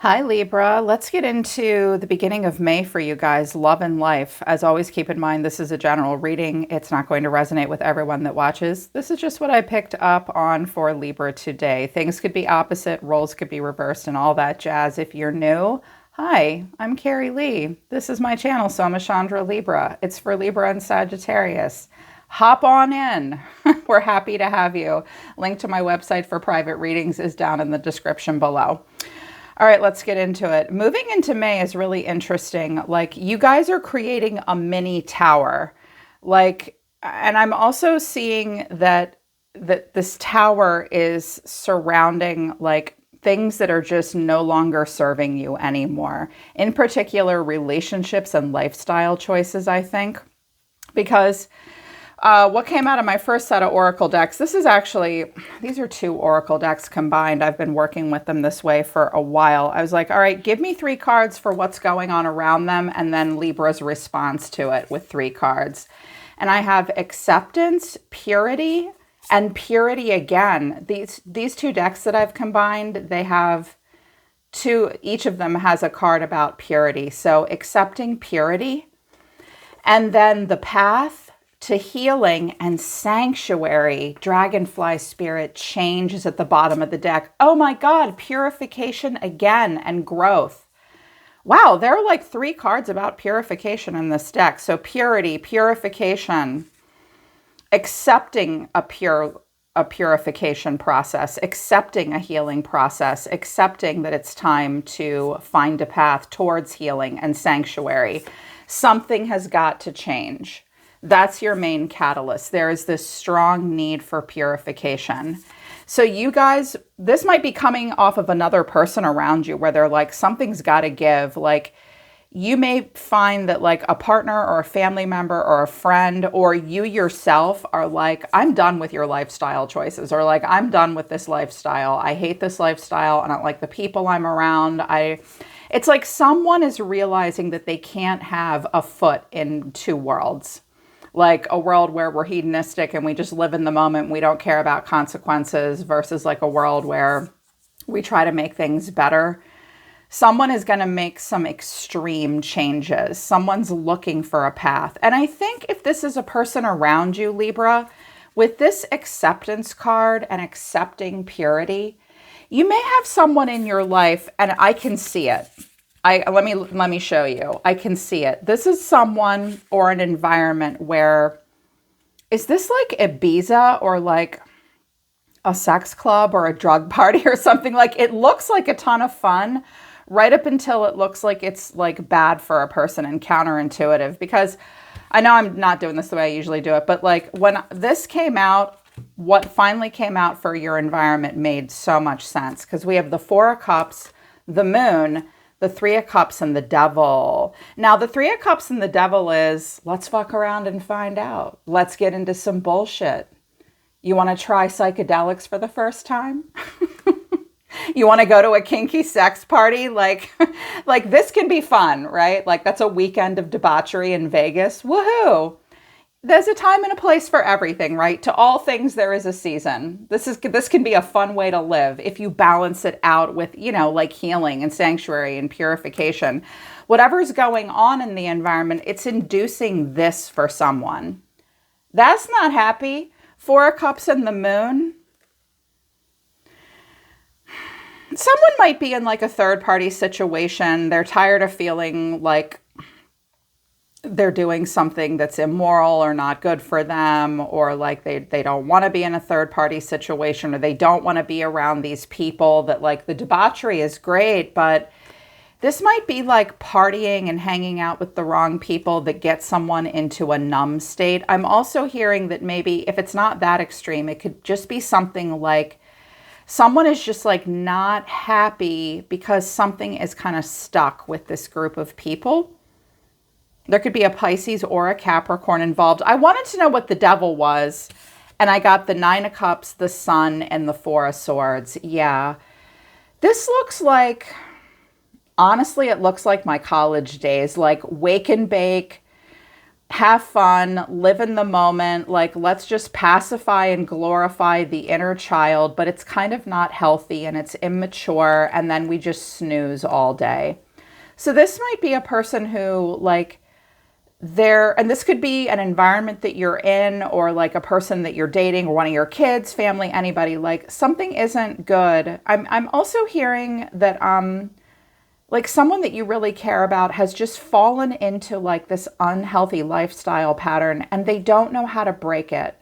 Hi, Libra. Let's get into the beginning of May for you guys, love and life. As always, keep in mind this is a general reading. It's not going to resonate with everyone that watches. This is just what I picked up on for Libra today. Things could be opposite, roles could be reversed, and all that jazz. If you're new, hi, I'm Carrie Lee. This is my channel, Soma Chandra Libra. It's for Libra and Sagittarius. Hop on in. We're happy to have you. Link to my website for private readings is down in the description below. All right, let's get into it. Moving into May is really interesting. Like, you guys are creating a mini tower. And I'm also seeing that this tower is surrounding like things that are just no longer serving you anymore. In particular, relationships and lifestyle choices, I think. Because what came out of my first set of Oracle decks, these are two Oracle decks combined. I've been working with them this way for a while. I was like, all right, give me 3 cards for what's going on around them, and then Libra's response to it with 3 cards. And I have acceptance, purity, and purity again. These two decks that I've combined, they have each of them has a card about purity. So accepting purity, and then the path to healing and sanctuary. Dragonfly spirit change is at the bottom of the deck. Oh my God, purification again and growth. Wow, there are like 3 cards about purification in this deck. So purity, purification, accepting a purification process, accepting a healing process, accepting that it's time to find a path towards healing and sanctuary. Something has got to change. That's your main catalyst. There is this strong need for purification. So you guys, this might be coming off of another person around you where they're like, something's got to give. Like, you may find that like a partner or a family member or a friend or you yourself are like, I'm done with your lifestyle choices, or like, I'm done with this lifestyle. I hate this lifestyle. I don't like the people I'm around. It's like someone is realizing that they can't have a foot in 2 worlds. Like a world where we're hedonistic and we just live in the moment. We don't care about consequences versus like a world where we try to make things better. Someone is going to make some extreme changes. Someone's looking for a path. And I think if this is a person around you, Libra, with this acceptance card and accepting purity, you may have someone in your life, and I can see it. Let me show you. I can see it. This is someone or an environment where, is this like Ibiza or like a sex club or a drug party or something? Like, it looks like a ton of fun right up until it looks like it's like bad for a person and counterintuitive. Because I know I'm not doing this the way I usually do it, but like when this came out, what finally came out for your environment made so much sense, because we have the 4 of Cups, the Moon, the 3 of Cups, and the Devil. Now, the 3 of Cups and the Devil is, let's fuck around and find out. Let's get into some bullshit. You want to try psychedelics for the first time? You want to go to a kinky sex party? Like this can be fun, right? Like, that's a weekend of debauchery in Vegas. Woohoo! There's a time and a place for everything, right? To all things, there is a season. This can be a fun way to live if you balance it out with, like healing and sanctuary and purification. Whatever's going on in the environment, it's inducing this for someone. That's not happy. 4 of Cups and the Moon. Someone might be in like a third-party situation. They're tired of feeling like they're doing something that's immoral or not good for them, or like they don't want to be in a third-party situation, or they don't want to be around these people that, like, the debauchery is great, but this might be like partying and hanging out with the wrong people that get someone into a numb state. I'm also hearing that maybe if it's not that extreme, it could just be something like someone is just like not happy because something is kind of stuck with this group of people. There could be a Pisces or a Capricorn involved. I wanted to know what the Devil was, and I got the 9 of Cups, the Sun, and the 4 of Swords. Yeah. This looks like, honestly, it looks like my college days, like wake and bake, have fun, live in the moment, like let's just pacify and glorify the inner child, but it's kind of not healthy and it's immature, and then we just snooze all day. So this might be a person who like and this could be an environment that you're in, or like a person that you're dating, or one of your kids, family, anybody, like something isn't good. I'm also hearing that like someone that you really care about has just fallen into like this unhealthy lifestyle pattern, and they don't know how to break it.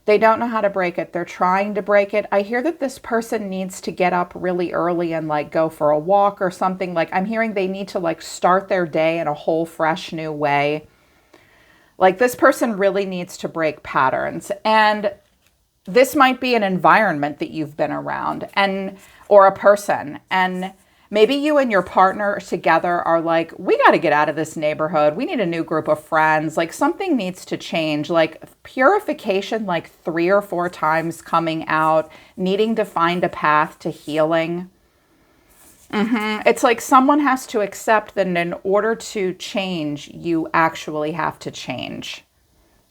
They don't know how to break it. They're trying to break it. I hear that this person needs to get up really early and like go for a walk or something. Like I'm hearing they need to like start their day in a whole fresh new way. Like this person really needs to break patterns. And this might be an environment that you've been around, and or a person. And maybe you and your partner together are like, we got to get out of this neighborhood. We need a new group of friends. Like something needs to change. Like purification, like 3 or 4 times coming out, needing to find a path to healing. It's like someone has to accept that in order to change, you actually have to change.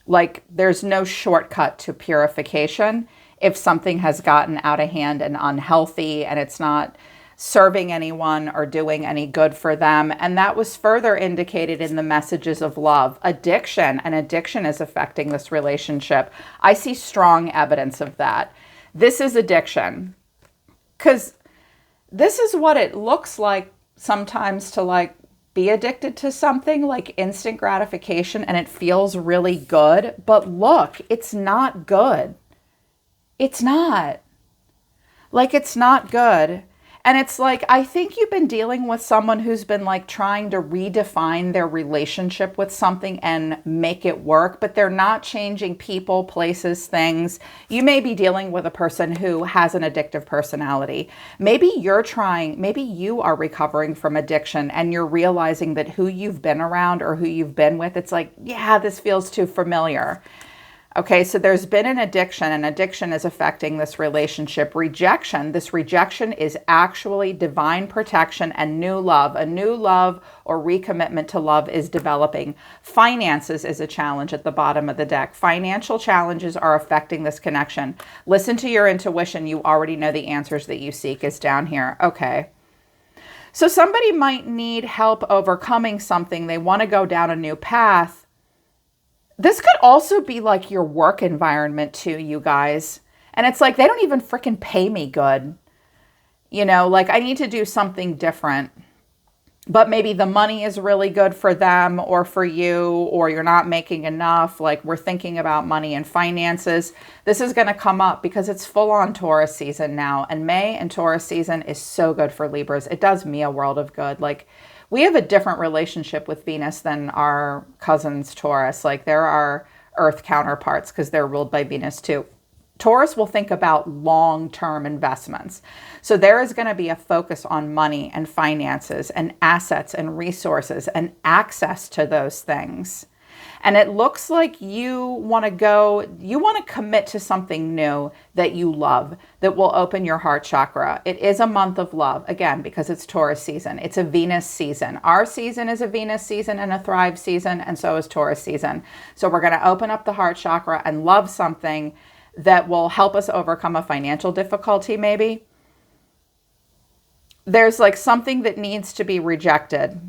Like there's no shortcut to purification if something has gotten out of hand and unhealthy and it's not serving anyone or doing any good for them. And that was further indicated in the messages of love. Addiction, and addiction is affecting this relationship. I see strong evidence of that. This is addiction. Because this is what it looks like sometimes to like be addicted to something, like instant gratification, and it feels really good. But look, it's not good. It's not. Like, it's not good. And it's like, I think you've been dealing with someone who's been like trying to redefine their relationship with something and make it work, but they're not changing people, places, things. You may be dealing with a person who has an addictive personality. Maybe maybe you are recovering from addiction and you're realizing that who you've been around or who you've been with, it's like, yeah, this feels too familiar. Okay, so there's been an addiction, and addiction is affecting this relationship. This rejection is actually divine protection and new love. A new love or recommitment to love is developing. Finances is a challenge at the bottom of the deck. Financial challenges are affecting this connection. Listen to your intuition. You already know the answers that you seek is down here. Okay. So somebody might need help overcoming something. They want to go down a new path. This could also be like your work environment too, you guys. And it's like, they don't even freaking pay me good. You know, like I need to do something different. But maybe the money is really good for them or for you, or you're not making enough. Like we're thinking about money and finances. This is going to come up because it's full on Taurus season now. And May and Taurus season is so good for Libras. It does me a world of good. Like, we have a different relationship with Venus than our cousins Taurus. Like they're our Earth counterparts because they're ruled by Venus too. Taurus will think about long-term investments. So there is going to be a focus on money and finances and assets and resources and access to those things. And it looks like you want to commit to something new that you love, that will open your heart chakra. It is a month of love, again, because it's Taurus season. It's a Venus season. Our season is a Venus season and a Thrive season, and so is Taurus season. So we're going to open up the heart chakra and love something that will help us overcome a financial difficulty, maybe. There's like something that needs to be rejected.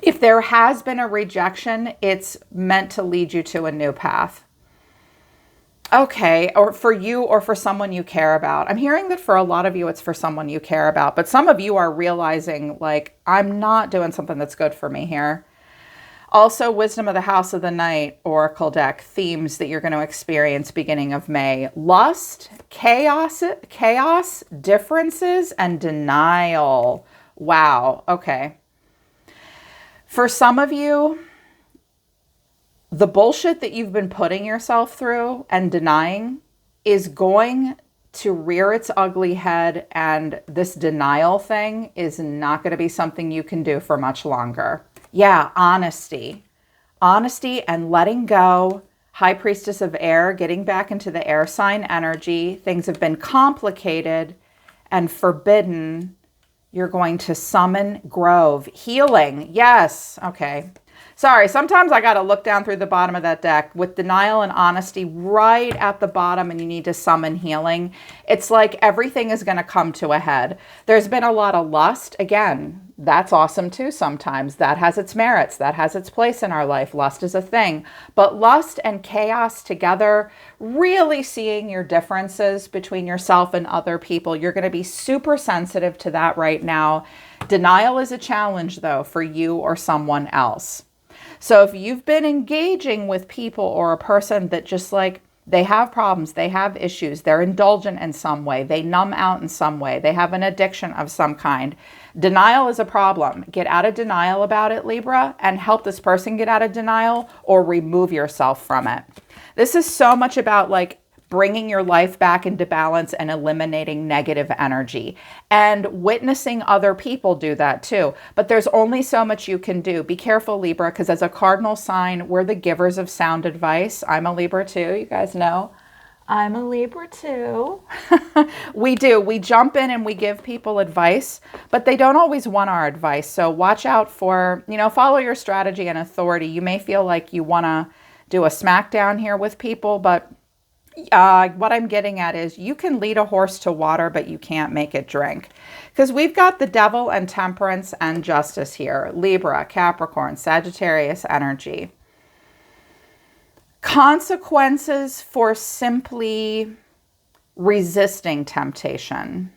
If there has been a rejection, it's meant to lead you to a new path. Okay, or for you or for someone you care about. I'm hearing that for a lot of you, it's for someone you care about, but some of you are realizing like, I'm not doing something that's good for me here. Also, Wisdom of the House of the Night Oracle deck themes that you're going to experience beginning of May. Lust, chaos, differences, and denial. Wow, okay. For some of you, the bullshit that you've been putting yourself through and denying is going to rear its ugly head, and this denial thing is not going to be something you can do for much longer. Yeah, honesty. Honesty and letting go. High Priestess of Air, getting back into the air sign energy. Things have been complicated and forbidden. You're going to summon growth. Healing. Yes. Okay. Sorry, sometimes I got to look down through the bottom of that deck with denial and honesty right at the bottom, and you need to summon healing. It's like everything is going to come to a head. There's been a lot of lust. Again, that's awesome too sometimes. That has its merits. That has its place in our life. Lust is a thing. But lust and chaos together, really seeing your differences between yourself and other people, you're going to be super sensitive to that right now. Denial is a challenge, though, for you or someone else. So if you've been engaging with people or a person that just like, they have problems, they have issues, they're indulgent in some way, they numb out in some way, they have an addiction of some kind, denial is a problem. Get out of denial about it, Libra, and help this person get out of denial or remove yourself from it. This is so much about like bringing your life back into balance and eliminating negative energy, and witnessing other people do that too. But there's only so much you can do. Be careful, Libra, because as a cardinal sign, we're the givers of sound advice. I'm a Libra too. You guys know I'm a Libra too. We do. We jump in and we give people advice, but they don't always want our advice. So watch out for, follow your strategy and authority. You may feel like you want to do a smackdown here with people, but what I'm getting at is you can lead a horse to water, but you can't make it drink. Because we've got the Devil and Temperance and Justice here. Libra, Capricorn, Sagittarius energy. Consequences for simply resisting temptation.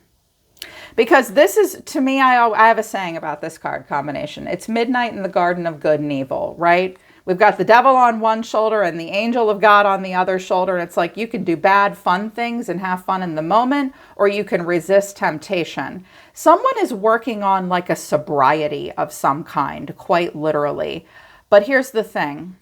Because this is, to me, I have a saying about this card combination. It's midnight in the garden of good and evil, right? We've got the devil on one shoulder and the angel of God on the other shoulder. And it's like you can do bad, fun things and have fun in the moment, or you can resist temptation. Someone is working on like a sobriety of some kind, quite literally. But here's the thing.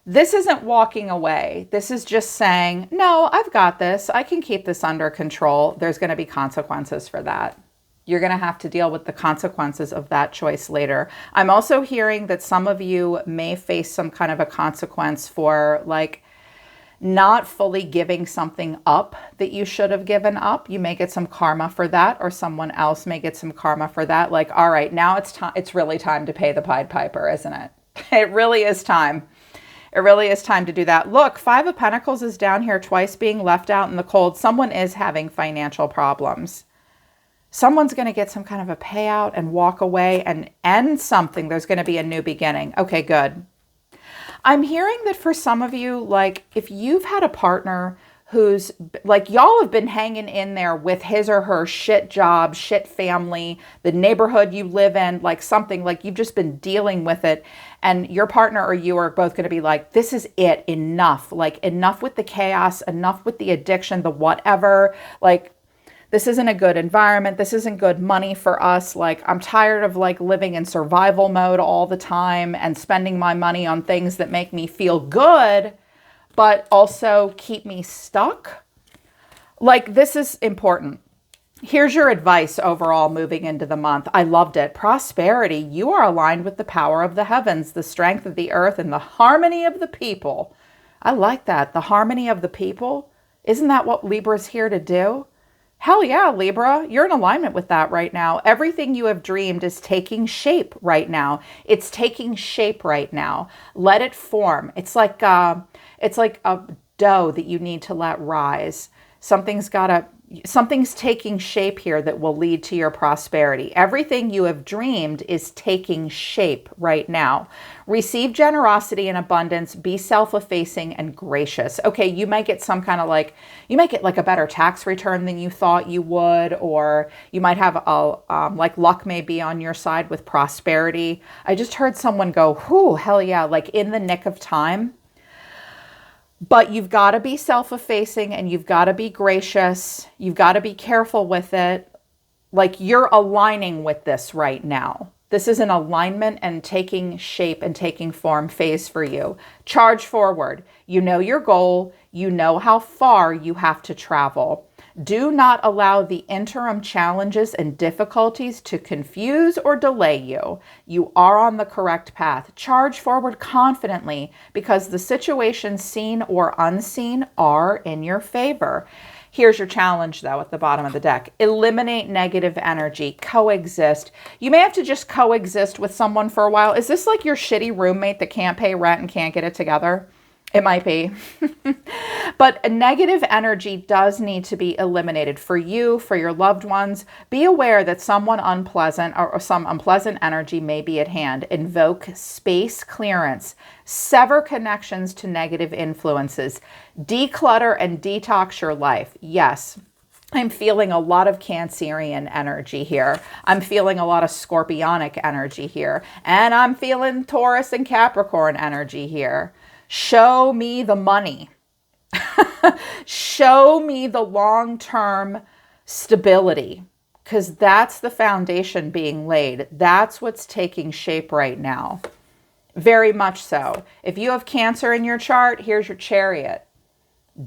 This isn't walking away. This is just saying, no, I've got this. I can keep this under control. There's going to be consequences for that. You're going to have to deal with the consequences of that choice later. I'm also hearing that some of you may face some kind of a consequence for like not fully giving something up that you should have given up. You may get some karma for that, or someone else may get some karma for that. Like, all right, now it's really time to pay the Pied Piper, isn't it? It really is time. It really is time to do that. Look, Five of Pentacles is down here twice, being left out in the cold. Someone is having financial problems. Someone's going to get some kind of a payout and walk away and end something. There's going to be a new beginning. Okay, good. I'm hearing that for some of you, like if you've had a partner who's like, y'all have been hanging in there with his or her shit job, shit family, the neighborhood you live in, like something like you've just been dealing with it. And your partner or you are both going to be like, this is it, enough, like enough with the chaos, enough with the addiction, the whatever, like, this isn't a good environment. This isn't good money for us. Like, I'm tired of like living in survival mode all the time and spending my money on things that make me feel good, but also keep me stuck. Like, this is important. Here's your advice overall moving into the month. I loved it. Prosperity. You are aligned with the power of the heavens, the strength of the earth, and the harmony of the people. I like that. The harmony of the people. Isn't that what Libra's here to do? Hell yeah, Libra, you're in alignment with that right now. Everything you have dreamed is taking shape right now. It's taking shape right now. Let it form. It's like a dough that you need to let rise. Something's taking shape here that will lead to your prosperity. Everything you have dreamed is taking shape right now. Receive generosity and abundance. Be self-effacing and gracious. Okay, you might get some kind of like, you might get like a better tax return than you thought you would, or you might have like luck may be on your side with prosperity. I just heard someone go, whew, hell yeah, like in the nick of time. But you've got to be self-effacing and you've got to be gracious. You've got to be careful with it. Like you're aligning with this right now. This is an alignment and taking shape and taking form phase for you. Charge forward. You know your goal. You know how far you have to travel. Do not allow the interim challenges and difficulties to confuse or delay you. You are on the correct path. Charge forward confidently because the situations seen or unseen are in your favor. Here's your challenge, though, at the bottom of the deck. Eliminate negative energy. Coexist. You may have to just coexist with someone for a while. Is this like your shitty roommate that can't pay rent and can't get it together? It might be. But a negative energy does need to be eliminated for you, for your loved ones. Be aware that someone unpleasant or some unpleasant energy may be at hand. Invoke space clearance. Sever connections to negative influences. Declutter and detox your life. Yes. I'm feeling a lot of Cancerian energy here. I'm feeling a lot of Scorpionic energy here. And I'm feeling Taurus and Capricorn energy here. Show me the money. Show me the long-term stability, because that's the foundation being laid. That's what's taking shape right now. Very much so. If you have Cancer in your chart, here's your Chariot.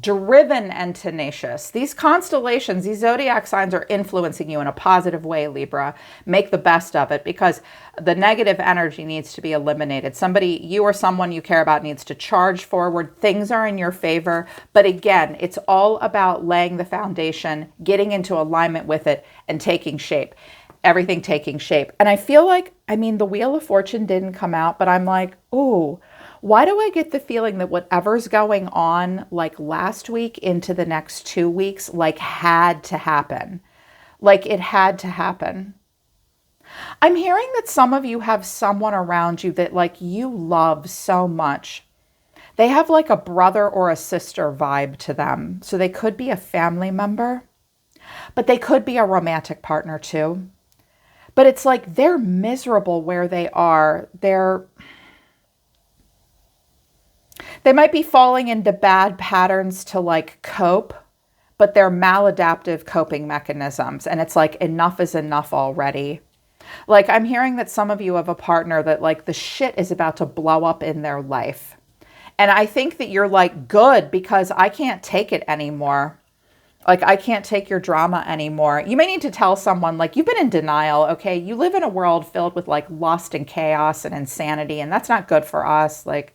Driven and tenacious. These constellations, these zodiac signs are influencing you in a positive way, Libra. Make the best of it, because the negative energy needs to be eliminated. Somebody, you or someone you care about, needs to charge forward. Things are in your favor. But again, it's all about laying the foundation, getting into alignment with it, and taking shape. Everything taking shape. And I feel like, the Wheel of Fortune didn't come out, but I'm like, ooh, why do I get the feeling that whatever's going on like last week into the next 2 weeks, like had to happen? Like it had to happen. I'm hearing that some of you have someone around you that like you love so much. They have like a brother or a sister vibe to them. So they could be a family member, but they could be a romantic partner too. But it's like they're miserable where they are. They might be falling into bad patterns to like cope, but they're maladaptive coping mechanisms. And it's like, enough is enough already. Like I'm hearing that some of you have a partner that like the shit is about to blow up in their life. And I think that you're like, good, because I can't take it anymore. Like I can't take your drama anymore. You may need to tell someone like, you've been in denial. Okay. You live in a world filled with like lust and chaos and insanity. And that's not good for us. Like,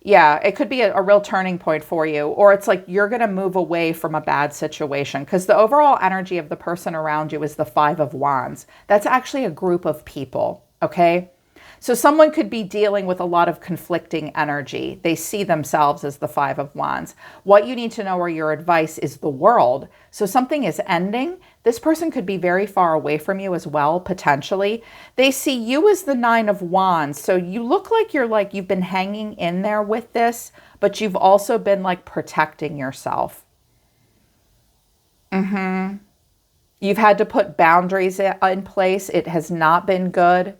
yeah, it could be a real turning point for you. Or it's like you're going to move away from a bad situation, because the overall energy of the person around you is the Five of Wands. That's actually a group of people, okay? So someone could be dealing with a lot of conflicting energy. They see themselves as the Five of Wands. What you need to know, or your advice, is the world. So something is ending. This person could be very far away from you as well, potentially. They see you as the Nine of Wands. So you look like you've been hanging in there with this, but you've also been like protecting yourself. You've had to put boundaries in place. It has not been good.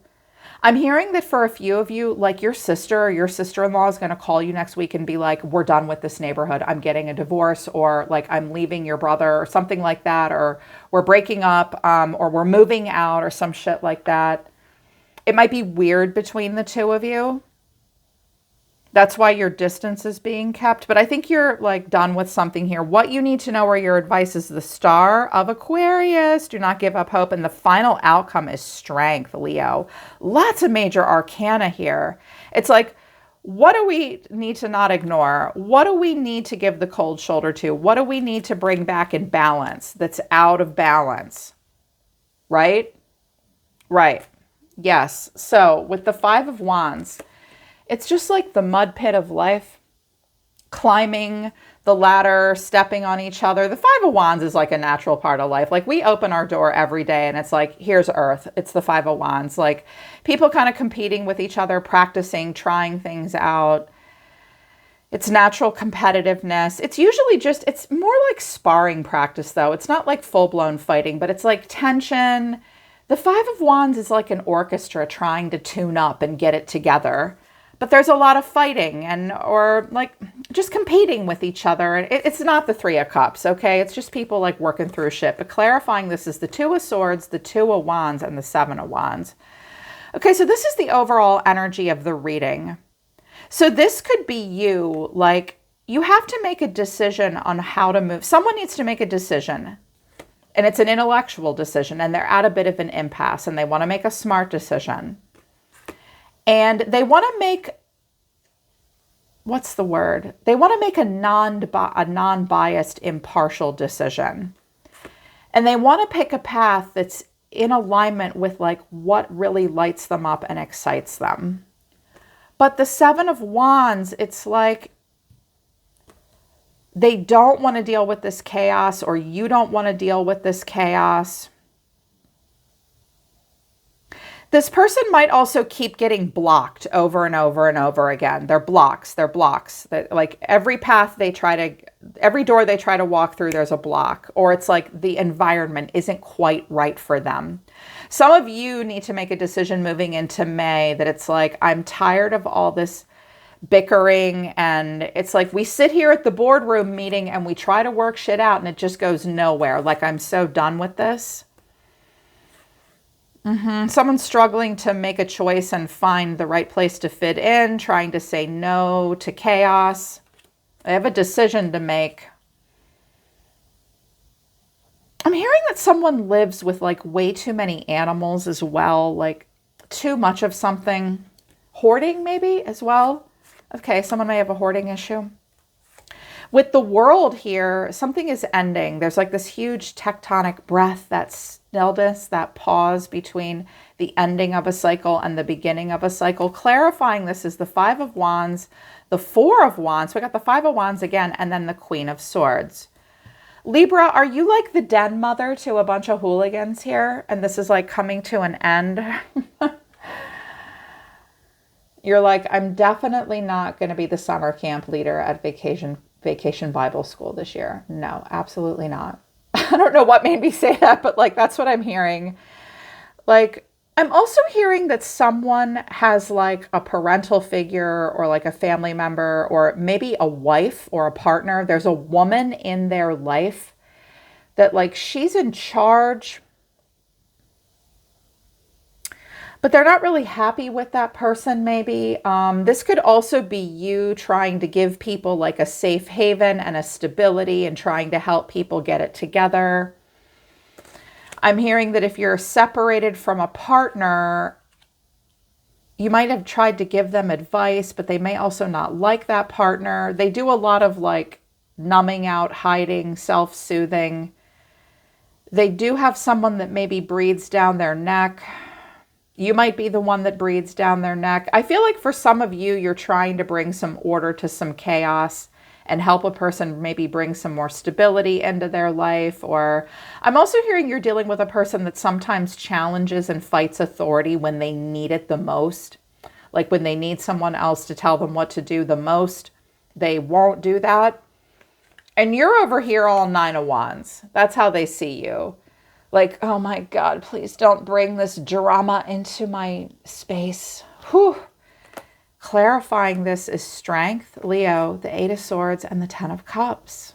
I'm hearing that for a few of you, like your sister or your sister-in-law is going to call you next week and be like, we're done with this neighborhood. I'm getting a divorce, or like I'm leaving your brother, or something like that, or we're breaking up, or we're moving out, or some shit like that. It might be weird between the two of you. That's why your distance is being kept. But I think you're like done with something here. What you need to know, or your advice, is the Star of Aquarius. Do not give up hope. And the final outcome is strength, Leo. Lots of major arcana here. It's like, what do we need to not ignore? What do we need to give the cold shoulder to? What do we need to bring back in balance that's out of balance? Right? Right. Yes. So with the Five of Wands, it's just like the mud pit of life, climbing the ladder, stepping on each other. The Five of Wands is like a natural part of life. Like we open our door every day and it's like, here's Earth. It's the Five of Wands. Like people kind of competing with each other, practicing, trying things out. It's natural competitiveness. It's usually just, it's more like sparring practice though. It's not like full-blown fighting, but it's like tension. The Five of Wands is like an orchestra trying to tune up and get it together. But there's a lot of fighting or like just competing with each other. And it's not the Three of Cups, okay? It's just people like working through shit. But clarifying, this is the Two of Swords, the Two of Wands, and the Seven of Wands. Okay, so this is the overall energy of the reading. So this could be you, like you have to make a decision on how to move. Someone needs to make a decision. And it's an intellectual decision, and they're at a bit of an impasse, and they want to make a smart decision. And they want to make what's the word? They want to make a non-biased, impartial decision. And they want to pick a path that's in alignment with like what really lights them up and excites them. But the Seven of Wands, it's like they don't want to deal with this chaos, or you don't want to deal with this chaos. This person might also keep getting blocked over and over and over again. They're blocks. Like every path they try to, every door they try to walk through, there's a block. Or it's like the environment isn't quite right for them. Some of you need to make a decision moving into May that it's like, I'm tired of all this bickering. And it's like we sit here at the boardroom meeting and we try to work shit out and it just goes nowhere. Like, I'm so done with this. Someone's struggling to make a choice and find the right place to fit in, trying to say no to chaos. I have a decision to make. I'm hearing that someone lives with like way too many animals as well, like too much of something. Hoarding maybe as well. Okay, someone may have a hoarding issue. With the World here, something is ending. There's like this huge tectonic breath, that stillness, that pause between the ending of a cycle and the beginning of a cycle. Clarifying this is the Five of Wands, the Four of Wands. We got the Five of Wands again, and then the Queen of Swords. Libra, are you like the den mother to a bunch of hooligans here? And this is like coming to an end. You're like, I'm definitely not going to be the summer camp leader at Vacation Bible School this year. No, absolutely not. I don't know what made me say that, but like, that's what I'm hearing. Like, I'm also hearing that someone has like a parental figure or like a family member or maybe a wife or a partner. There's a woman in their life that like she's in charge, but they're not really happy with that person maybe. This could also be you trying to give people like a safe haven and a stability and trying to help people get it together. I'm hearing that if you're separated from a partner, you might have tried to give them advice, but they may also not like that partner. They do a lot of like numbing out, hiding, self-soothing. They do have someone that maybe breathes down their neck. You might be the one that breathes down their neck. I feel like for some of you, you're trying to bring some order to some chaos and help a person maybe bring some more stability into their life. Or I'm also hearing you're dealing with a person that sometimes challenges and fights authority when they need it the most. Like when they need someone else to tell them what to do the most, they won't do that. And you're over here all Nine of Wands. That's how they see you. Like, oh my God, please don't bring this drama into my space. Whew. Clarifying this is strength, Leo, the Eight of Swords, and the Ten of Cups.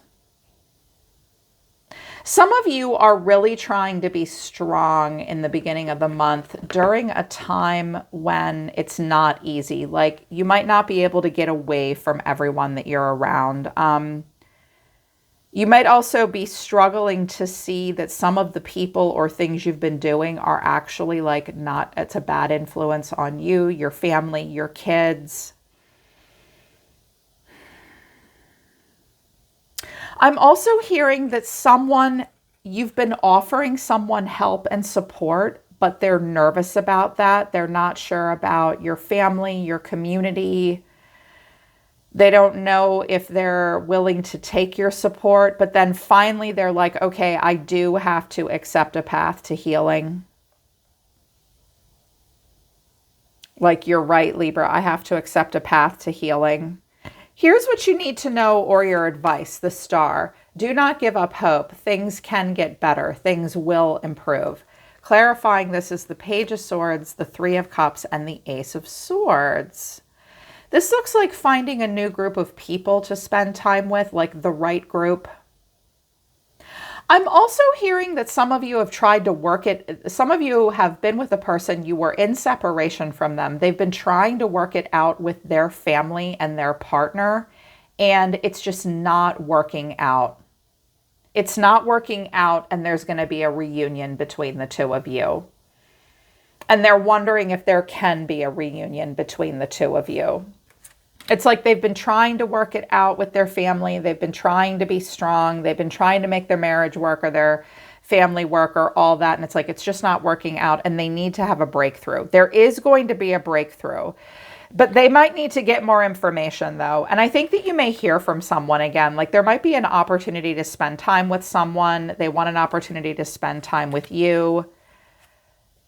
Some of you are really trying to be strong in the beginning of the month during a time when it's not easy. Like you might not be able to get away from everyone that you're around. You might also be struggling to see that some of the people or things you've been doing are actually like not, it's a bad influence on you, your family, your kids. I'm also hearing that you've been offering someone help and support, but they're nervous about that. They're not sure about your family, your community. They don't know if they're willing to take your support, but then finally they're like, okay, I do have to accept a path to healing. Like, you're right, Libra, I have to accept a path to healing. Here's what you need to know, or your advice, the Star. Do not give up hope. Things can get better. Things will improve. Clarifying this is the Page of Swords, the Three of Cups, and the Ace of Swords. This looks like finding a new group of people to spend time with, like the right group. I'm also hearing that some of you have tried to work it. Some of you have been with a person, you were in separation from them. They've been trying to work it out with their family and their partner, and it's just not working out. It's not working out, and there's going to be a reunion between the two of you. And they're wondering if there can be a reunion between the two of you. It's like they've been trying to work it out with their family. They've been trying to be strong. They've been trying to make their marriage work or their family work or all that. And it's like, it's just not working out and they need to have a breakthrough. There is going to be a breakthrough, but they might need to get more information though. And I think that you may hear from someone again, like there might be an opportunity to spend time with someone. They want an opportunity to spend time with you.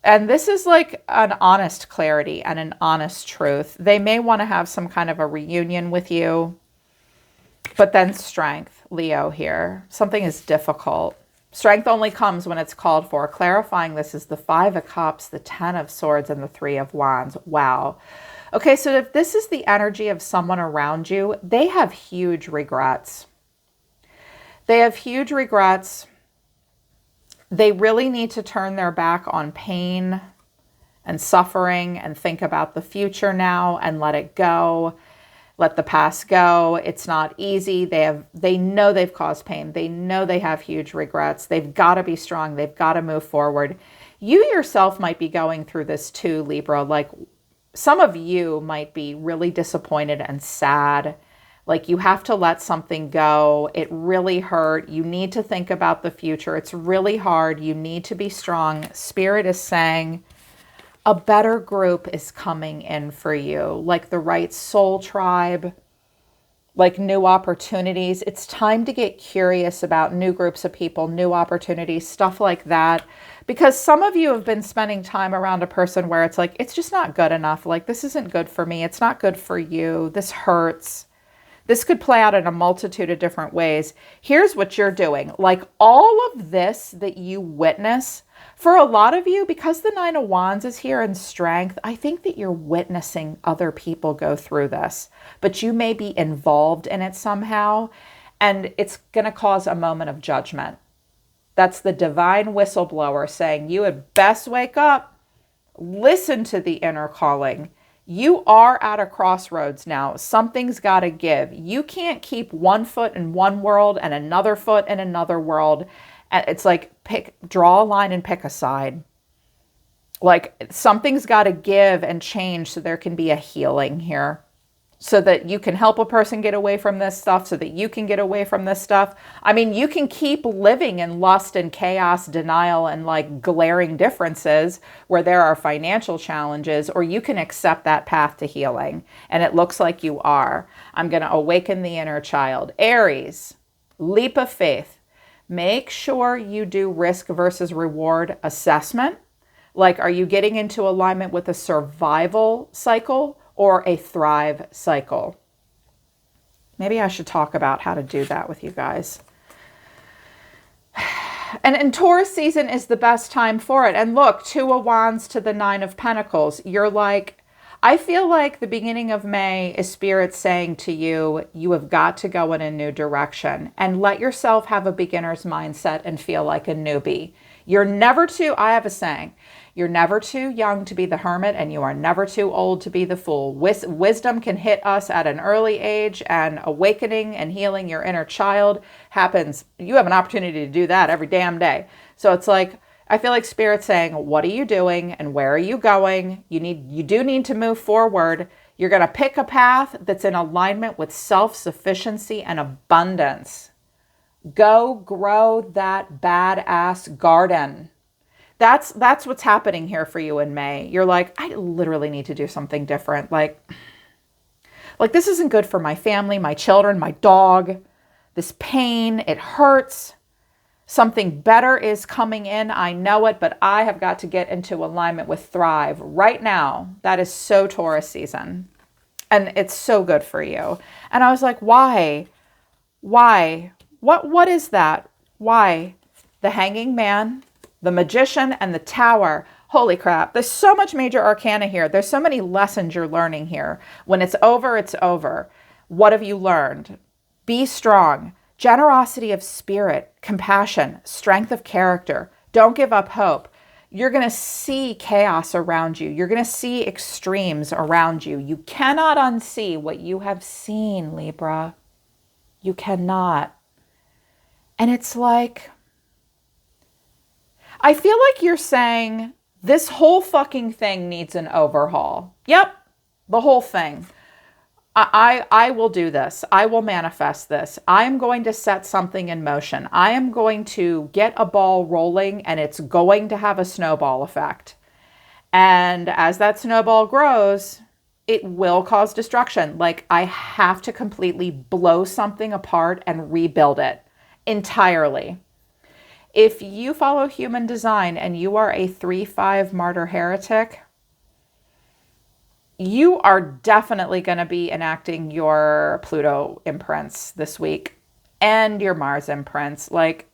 And this is like an honest clarity and an honest truth. They may want to have some kind of a reunion with you, but then strength, Leo here. Something is difficult. Strength only comes when it's called for. Clarifying this is the 5 of Cups, the 10 of Swords, and the 3 of Wands. Wow. Okay, so if this is the energy of someone around you, they have huge regrets. They have huge regrets. They really need to turn their back on pain and suffering and think about the future now and let it go. Let the past go. It's not easy. They know they've caused pain. They know they have huge regrets. They've got to be strong. They've got to move forward. You yourself might be going through this too, Libra. Like some of you might be really disappointed and sad. Like you have to let something go. It really hurt. You need to think about the future. It's really hard. You need to be strong. Spirit is saying a better group is coming in for you, like the right soul tribe, like new opportunities. It's time to get curious about new groups of people, new opportunities, stuff like that. Because some of you have been spending time around a person where it's like, it's just not good enough. Like, this isn't good for me. It's not good for you. This hurts. This could play out in a multitude of different ways. Here's what you're doing. Like all of this that you witness, for a lot of you, because the 9 of Wands is here in strength, I think that you're witnessing other people go through this, but you may be involved in it somehow, and it's going to cause a moment of judgment. That's the divine whistleblower saying you had best wake up, listen to the inner calling. You are at a crossroads now. Something's got to give. You can't keep one foot in one world and another foot in another world. And it's like draw a line and pick a side. Like something's got to give and change so there can be a healing here. So that you can help a person get away from this stuff, so that you can get away from this stuff. I mean, you can keep living in lust and chaos, denial, and like glaring differences where there are financial challenges, or you can accept that path to healing. And it looks like you are. I'm going to awaken the inner child. Aries, leap of faith. Make sure you do risk versus reward assessment. Like, are you getting into alignment with a survival cycle or a thrive cycle? Maybe I should talk about how to do that with you guys. And Taurus season is the best time for it. And look, 2 of Wands to the 9 of Pentacles. You're like, I feel like the beginning of May is Spirit saying to you, you have got to go in a new direction and let yourself have a beginner's mindset and feel like a newbie. You're never too, I have a saying, you're never too young to be the hermit and you are never too old to be the fool. Wisdom can hit us at an early age, and awakening and healing your inner child happens. You have an opportunity to do that every damn day. So it's like, I feel like Spirit's saying, what are you doing and where are you going? You do need to move forward. You're going to pick a path that's in alignment with self-sufficiency and abundance. Go grow that badass garden. That's what's happening here for you in May. You're like, I literally need to do something different. Like this isn't good for my family, my children, my dog. This pain, it hurts. Something better is coming in. I know it, but I have got to get into alignment with thrive right now. That is so Taurus season. And it's so good for you. And I was like, why? Why? What is that? Why? The Hanging Man, the Magician, and the Tower. Holy crap. There's so much major arcana here. There's so many lessons you're learning here. When it's over, it's over. What have you learned? Be strong. Generosity of spirit, compassion, strength of character. Don't give up hope. You're going to see chaos around you. You're going to see extremes around you. You cannot unsee what you have seen, Libra. You cannot. And it's like, I feel like you're saying this whole fucking thing needs an overhaul. Yep, the whole thing. I will do this. I will manifest this. I am going to set something in motion. I am going to get a ball rolling, and it's going to have a snowball effect. And as that snowball grows, it will cause destruction. Like, I have to completely blow something apart and rebuild it entirely. If you follow human design and you are a 3-5 martyr heretic, you are definitely going to be enacting your Pluto imprints this week and your Mars imprints. Like,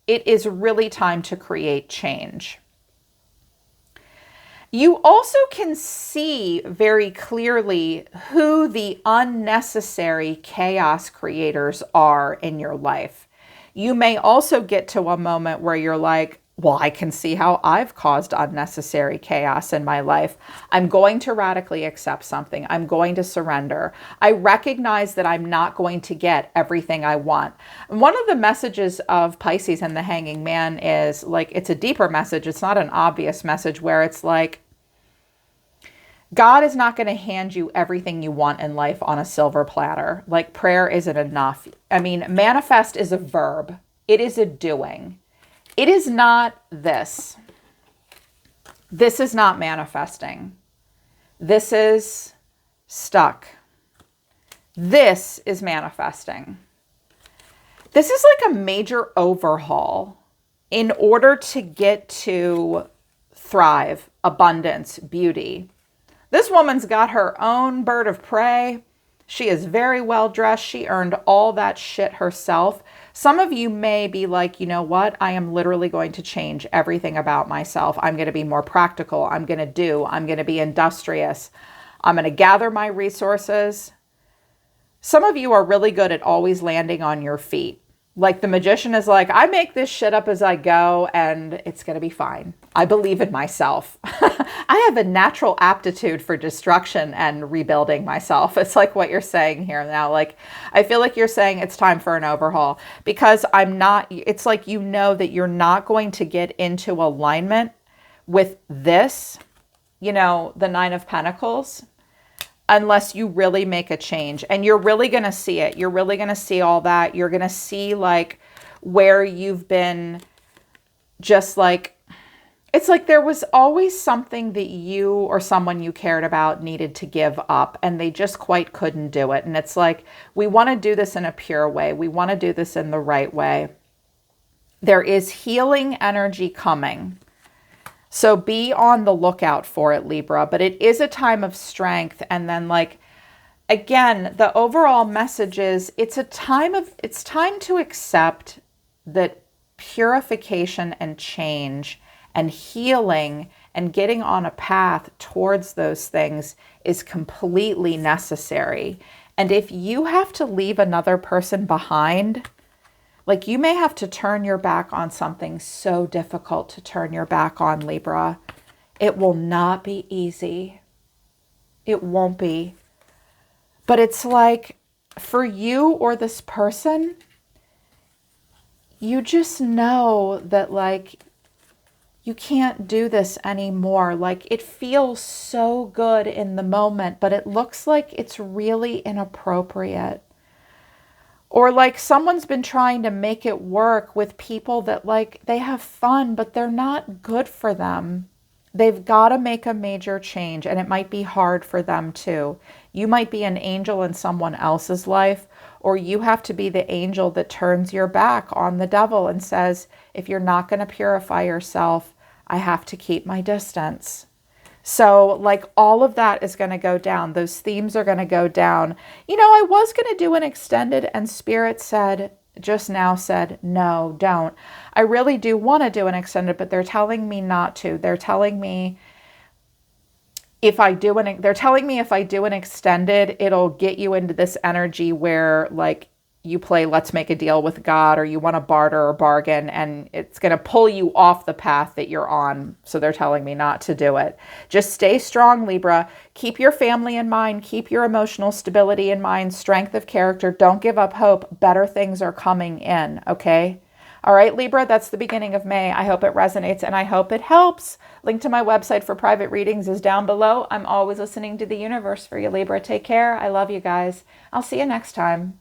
it is really time to create change. You also can see very clearly who the unnecessary chaos creators are in your life. You may also get to a moment where you're like, well, I can see how I've caused unnecessary chaos in my life. I'm going to radically accept something. I'm going to surrender. I recognize that I'm not going to get everything I want. And one of the messages of Pisces and the Hanging Man is like, it's a deeper message. It's not an obvious message where it's like, God is not going to hand you everything you want in life on a silver platter. Like, prayer isn't enough. I mean, manifest is a verb. It is a doing. It is not this. This is not manifesting. This is stuck. This is manifesting. This is like a major overhaul in order to get to thrive, abundance, beauty. This woman's got her own bird of prey. She is very well dressed. She earned all that shit herself. Some of you may be like, you know what? I am literally going to change everything about myself. I'm going to be more practical. I'm going to be industrious. I'm going to gather my resources. Some of you are really good at always landing on your feet. Like the magician is like, I make this shit up as I go and it's going to be fine. I believe in myself. I have a natural aptitude for destruction and rebuilding myself. It's like what you're saying here now. Like, I feel like you're saying it's time for an overhaul because it's like, you know that you're not going to get into alignment with this, the 9 of Pentacles, unless you really make a change. And you're really going to see it. You're really going to see all that. You're going to see like where you've been just like, it's like there was always something that you or someone you cared about needed to give up and they just quite couldn't do it. And it's like, we want to do this in a pure way. We want to do this in the right way. There is healing energy coming. So be on the lookout for it, Libra, but it is a time of strength. And then like, again, the overall message is it's time to accept that purification and change and healing and getting on a path towards those things is completely necessary. And if you have to leave another person behind, like you may have to turn your back on something so difficult to turn your back on, Libra. It will not be easy. It won't be. But it's like for you or this person, you just know that like you can't do this anymore. Like it feels so good in the moment, but it looks like it's really inappropriate. Or like someone's been trying to make it work with people that like they have fun, but they're not good for them. They've got to make a major change, and it might be hard for them too. You might be an angel in someone else's life, or you have to be the angel that turns your back on the devil and says, if you're not going to purify yourself, I have to keep my distance. So like all of that is going to go down. Those themes are going to go down. I was going to do an extended and Spirit just now said, no, don't. I really do want to do an extended, but they're telling me not to. They're telling me if I do an extended, it'll get you into this energy where like you play let's make a deal with God, or you want to barter or bargain, and it's going to pull you off the path that you're on. So they're telling me not to do it. Just stay strong, Libra. Keep your family in mind. Keep your emotional stability in mind, strength of character. Don't give up hope. Better things are coming in, okay? All right, Libra, that's the beginning of May. I hope it resonates and I hope it helps. Link to my website for private readings is down below. I'm always listening to the universe for you, Libra. Take care. I love you guys. I'll see you next time.